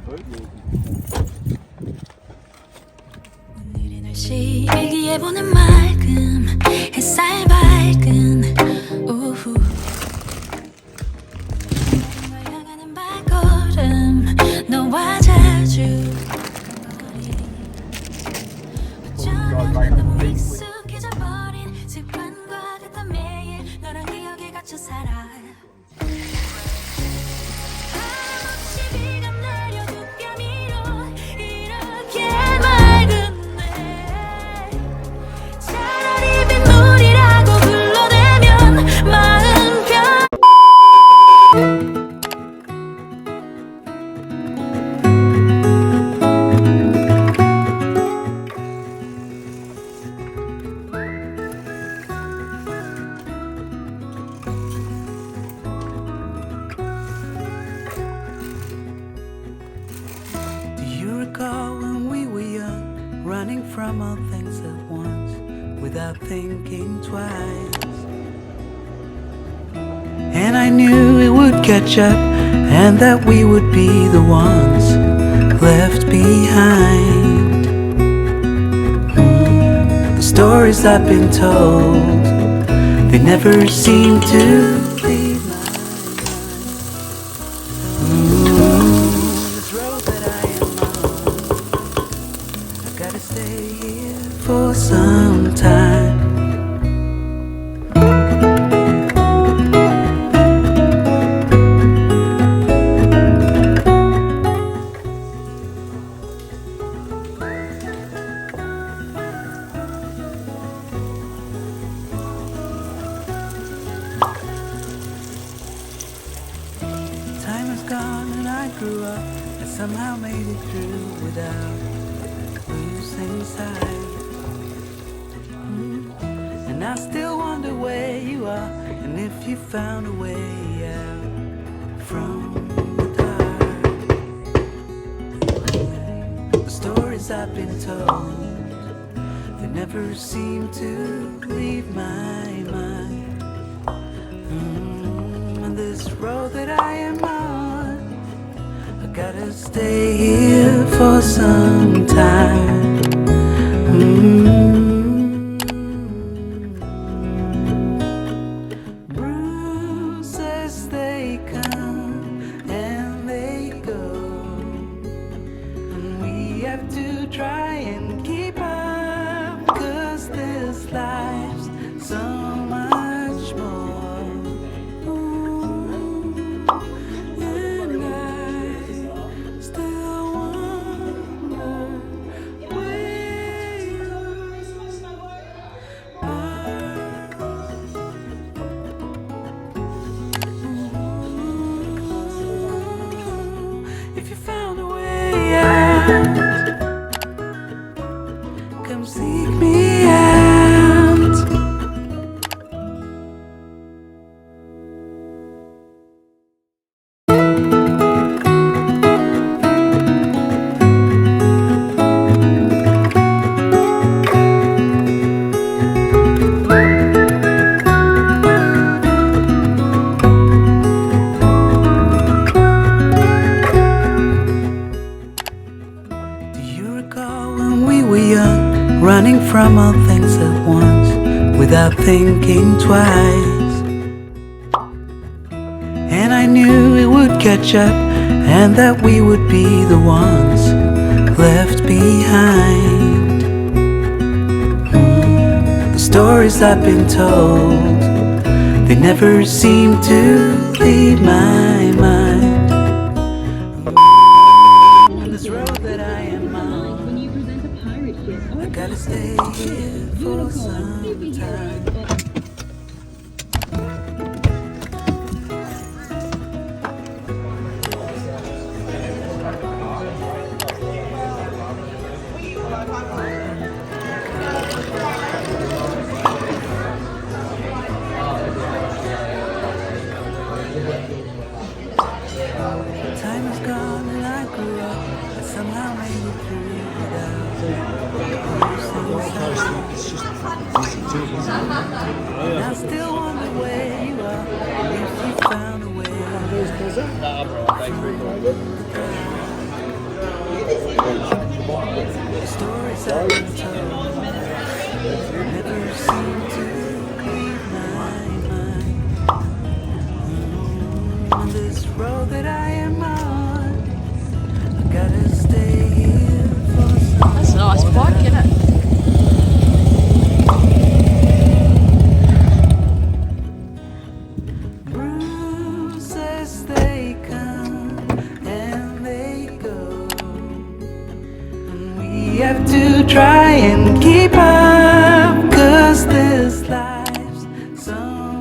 오늘의 날씨 일기예보는 맑음 햇살 밝은 오후 널 향하는 발걸음 너와 자주 어쩌면 너무 익숙해져 버린 습관과 같아 매일 너랑 기억에 갇혀 살아 한없이 비가 내려 두 뺨이로 이렇게 맑은 내 차라리 빗물이라고 불러내면 마음 편 Do you recall when we were young, running from all things at once, without thinking twice? And I knew it would catch up, and that we would be the ones left behind. The stories I've been told, they never seem to leave my mind. This road that I am on, I gotta stay here for some time. Time has gone and I grew up and somehow made it through without losing sight. And I still wonder where you are and if you found a way out from the dark. The stories I've been told, they never seem to leave my mind. And this road that I am on, I gotta stay here for some time. Bruises they come and they go, and we have to try and keep up, 'cause this life's so much more. And I still wonder where you are. If you found a way out, come seek me out. Do you recall when we were young, running from all things at once, without thinking twice? And I knew it would catch up, and that we would be the ones left behind. The stories I've been told, they never seem to leave my mind. On this road that I am on, When you present a pirate ship or I gotta stay here for some time. Time has gone and I grew up and somehow made it through without losing sight. And I still wonder where you are and if you found a way. Stories I've been told never seem to leave my mind. On this road that I am on, I gotta stay here for some. That's a nice bike, isn't it? Bruises they come and they go, and we have to try and keep up, 'cause this life's so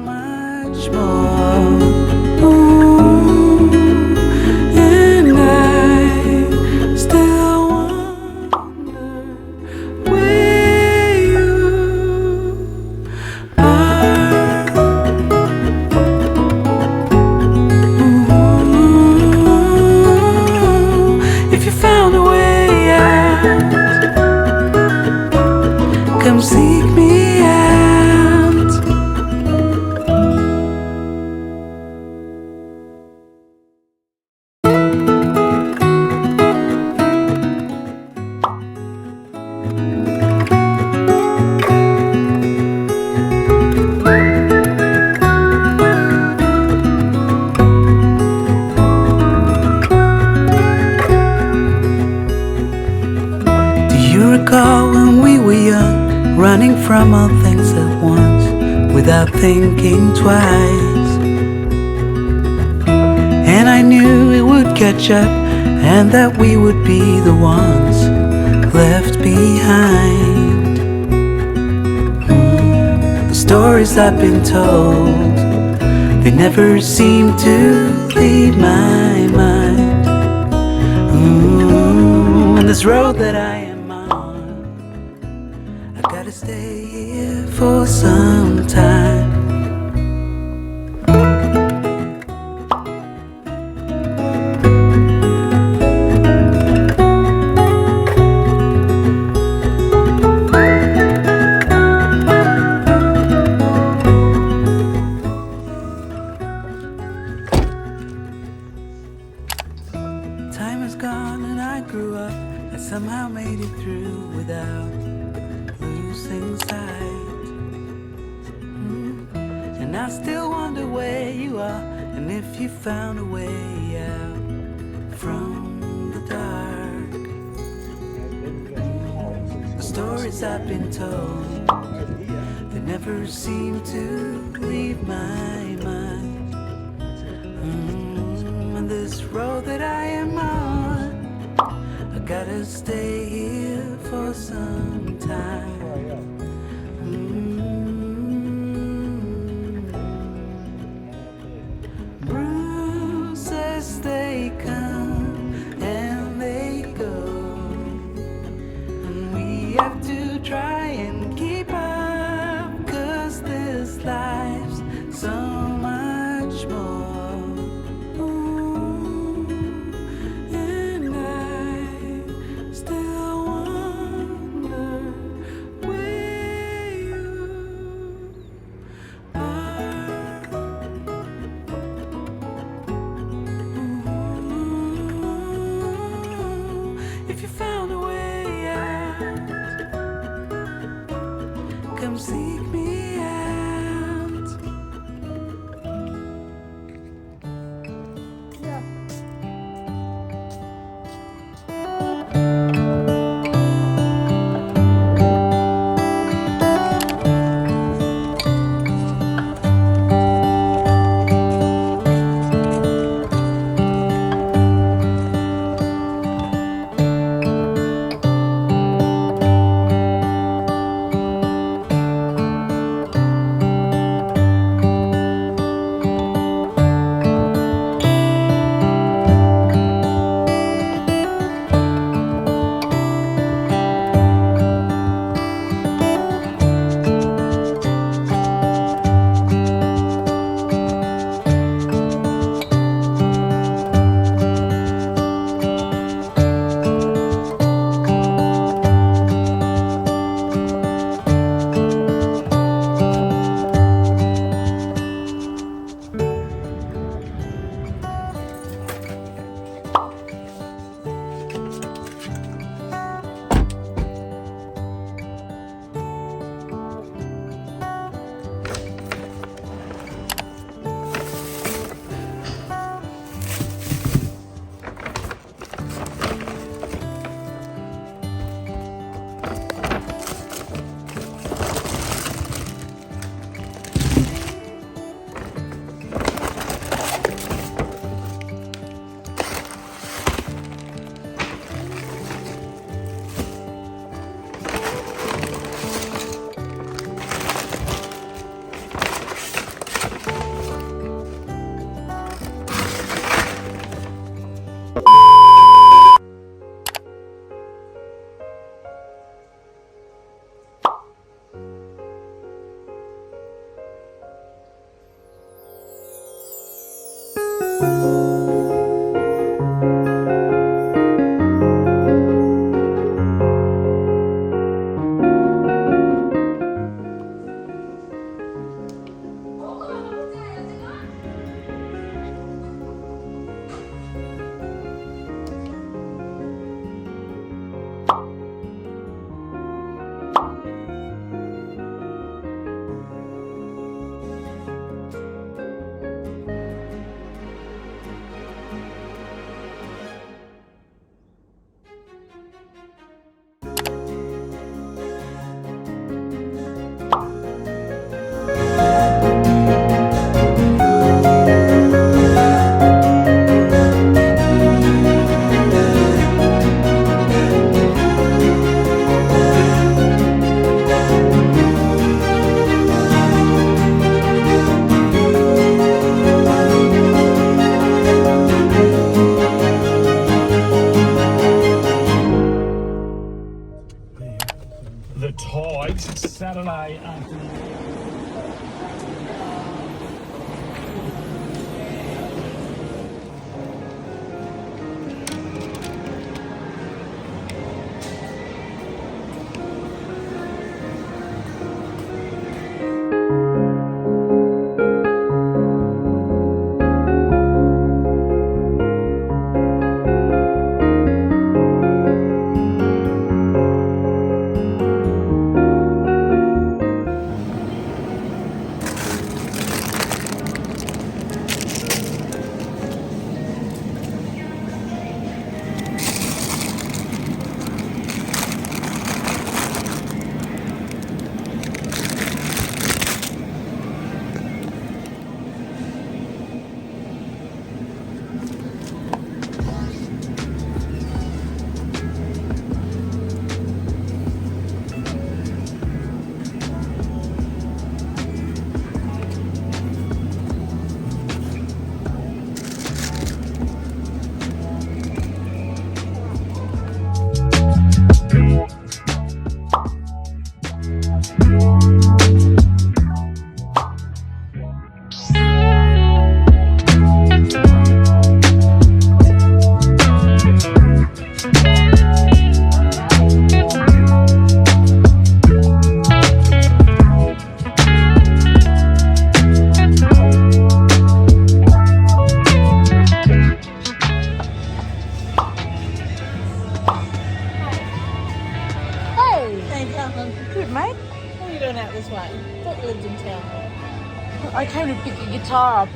much more. Ooh, and I still wonder where you are. If you found a way out, come seek me out. Do you recall when we were young, running from all things at once, without thinking twice? And I knew it would catch up, and that we would be the ones left behind. The stories I've been told, they never seem to leave my mind. On this road that I am on, I gotta stay here for some time. Time is gone and I grew up. I somehow made it through without losing sight. And I still wonder where you are, and if you found a way out from the dark. The stories I've been told, they never seem to leave my mind. On this road that I am on, I gotta stay here for some time. Bruises they come and they go, and we have to try and keep up, 'cause this life's so much more. Ooh, and I still wonder where you are. If you found a way out, come seek me out. Adelaide afternoon. Good, mate. What are you doing out this way? I thought you lived in town. I came to pick your guitar up.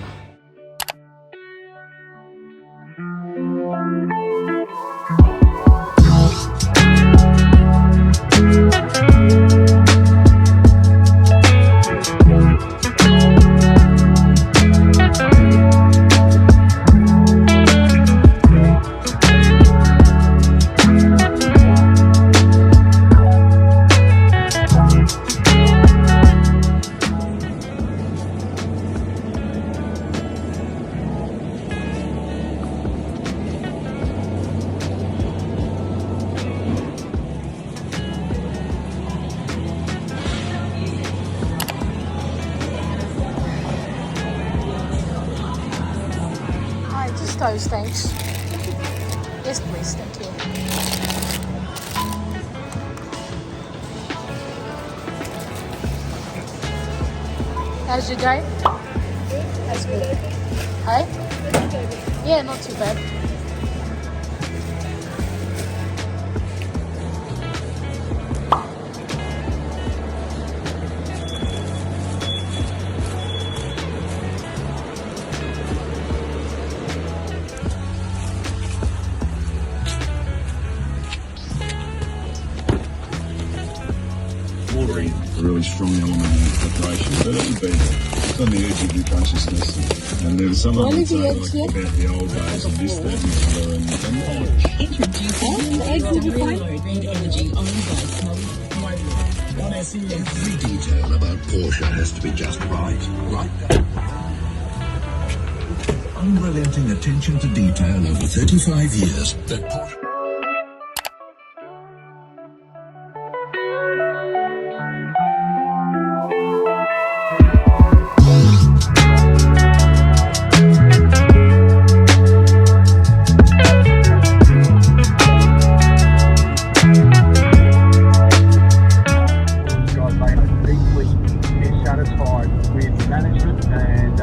Just those, thanks. Yes, please, thank you. How's your day? That's good. Hey? Yeah, not too bad. Watering a really strong element in preparation, but it would be it's on the edge of your consciousness. And then some of them say like, about the old days and this, that, and the other, Every detail about Porsche has to be just right. Unrelenting attention to detail over 35 years. That Porsche. Satisfied with management and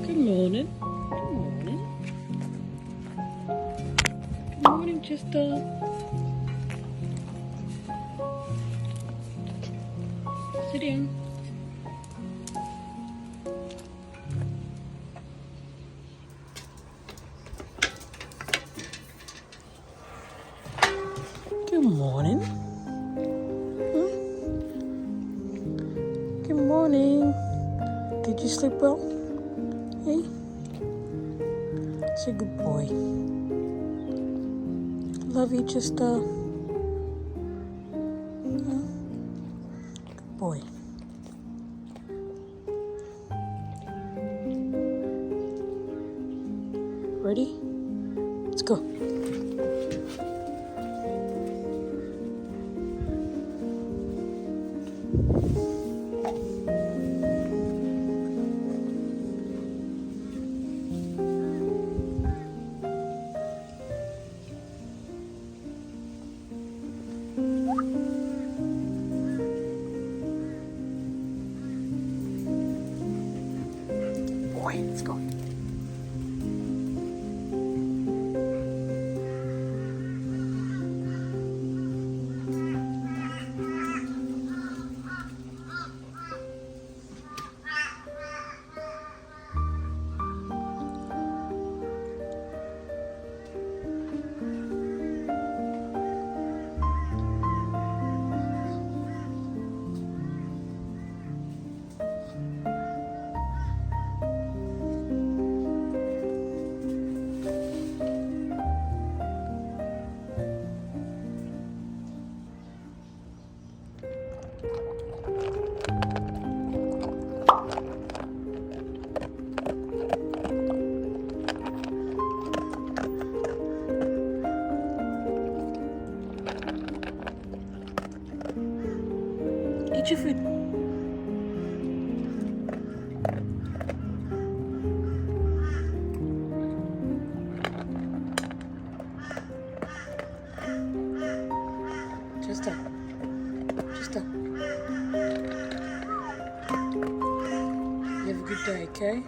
Good morning. Good morning. Good morning, Chester. Sit down. Good morning. Good morning. Did you sleep well? Hey? It's a good boy. Love you, Chester. Good boy. Ready? Let's go. Boy, let's go. Eat your food. Chester. Chester. You have a good day, okay?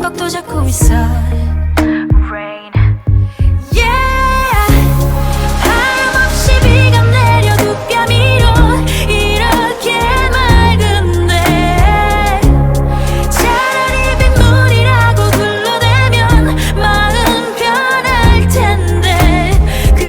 꼭 또 잡고 있어